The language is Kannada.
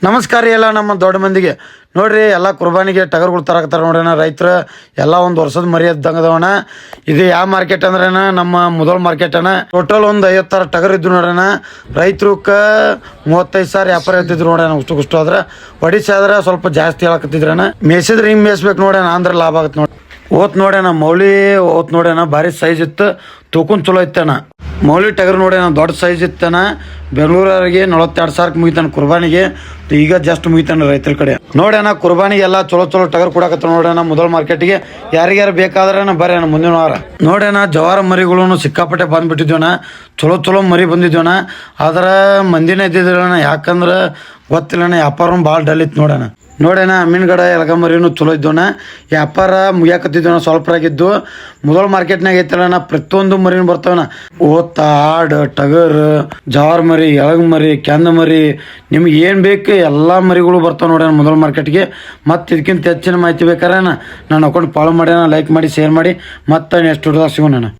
ನಮಸ್ಕಾರ ಎಲ್ಲ ನಮ್ಮ ದೊಡ್ಡ ಮಂದಿಗೆ ನೋಡ್ರಿ ಎಲ್ಲ ಕುರ್ಬಾನಿಗೆ ಟಗರ್ಗಳು ತರಕತ್ತಾರ ನೋಡ್ರಣ ರೈತರು ಎಲ್ಲ ಒಂದು ವರ್ಷದ ಮರಿ ಅದಂಗದವಣ ಇದು ಯಾವ ಮಾರ್ಕೆಟ್ ಅಂದ್ರೇನ ನಮ್ಮ ಮೊದಲ ಮಾರ್ಕೆಟ್ ಅಣ್ಣ ಟೋಟಲ್ ಒಂದು 50 ಟಗರ್ ಇದ್ದು ನೋಡ್ರಣ ರೈತರುಕ್ಕ 35 ಸಾವಿರ ವ್ಯಾಪಾರ ಇರ್ತಿದ್ರು ನೋಡ್ರಣ ಅಷ್ಟು ಆದ್ರೆ ಒಡಿಸಾದ್ರೆ ಸ್ವಲ್ಪ ಜಾಸ್ತಿ ಹೇಳಕತ್ತಿದ್ರಣ ಮೇಸಿದ್ರೆ ಹಿಂಗೆ ಮೇಯಿಸ್ಬೇಕು ನೋಡ್ರಣ ಅಂದ್ರೆ ಲಾಭ ಆಗುತ್ತೆ ನೋಡಿ ಓತ್ ನೋಡ್ಯಾನ ಮೌಳಿ ಓತ್ ನೋಡ್ಯಾನ ಭಾರಿ ಸೈಜ್ ಇತ್ತು ತೂಕನ್ ಚಲೋ ಇತ್ತಣ್ಣ ಮೌಳಿ ಟಗರ್ ನೋಡ್ಯಾನ ದೊಡ್ಡ ಸೈಜ್ ಇತ್ತನ ಬೆಂಗಳೂರಿಗೆ 42 ಸಾವಿರಕ್ಕೆ ಮುಗಿತಾನ ಕುರ್ಬಾನಿಗೆ ಈಗ ಜಸ್ಟ್ ಮುಗಿತಾನ ರೈತರ ಕಡೆ ನೋಡ್ಯಾನ ಕುರ್ಬಾನಿಗೆ ಎಲ್ಲ ಚಲೋ ಟಗರ್ ಕೊಡಕತ್ತ ನೋಡ್ಯಾನ ಮೊದಲ ಮಾರ್ಕೆಟ್ಗೆ ಯಾರಿಗ್ಯಾರು ಬೇಕಾದ್ರೆ ಬರ್ಯಾನ ಮುಂದಿನ ವಾರ ನೋಡ್ಯಾನ ಜವಾರ ಮರಿಗಳು ಸಿಕ್ಕಾಪಟ್ಟೆ ಬಂದ್ಬಿಟ್ಟಿದ್ವಣ್ಣ ಚಲೋ ಮರಿ ಬಂದಿದ್ವಣ್ಣ ಆದ್ರೆ ಮಂದಿನ ಇದ್ದಿದ್ರಣ್ಣ ಯಾಕಂದ್ರೆ ಗೊತ್ತಿಲ್ಲಣ್ಣ ವ್ಯಾಪಾರ ಭಾಳ ಡಲ್ ಇತ್ತು ನೋಡೋಣ ಮೀನುಗಡ ಎಲಗ ಮರಿನೂ ಚಲೋ ಇದ್ದೋಣ ವ್ಯಾಪಾರ ಮುಗಿಯಾಕತ್ತಿದ್ದೋಣ ಸ್ವಲ್ಪ ಆಗಿದ್ದು ಮೊದಲ ಮಾರ್ಕೆಟ್ನಾಗ ಐತಲ್ಲಣ್ಣ ಪ್ರತಿಯೊಂದು ಮರಿನೂ ಬರ್ತಾವಣ್ಣ ಓತ್ತ ಆಡು ಟಗರ್ ಜವಾರ್ ಮರಿ ಎಳಗ ಮರಿ ಕೆಂದ ಮರಿ ನಿಮ್ಗೆ ಏನು ಬೇಕು ಎಲ್ಲ ಮರಿಗಳು ಬರ್ತಾವೆ ನೋಡೋಣ ಮೊದಲ ಮಾರ್ಕೆಟ್ಗೆ ಮತ್ತು ಇದಕ್ಕಿಂತ ಹೆಚ್ಚಿನ ಮಾಹಿತಿ ಬೇಕಾರೆ ನಾನು ಅಕೌಂಟ್ ಫಾಲೋ ಮಾಡ್ಯಾನ ಲೈಕ್ ಮಾಡಿ ಶೇರ್ ಮಾಡಿ ಮತ್ತೆ ನೆಕ್ಸ್ಟ್ ವಿಡಿಯೋದಾಗ ಸಿಗೋಣ.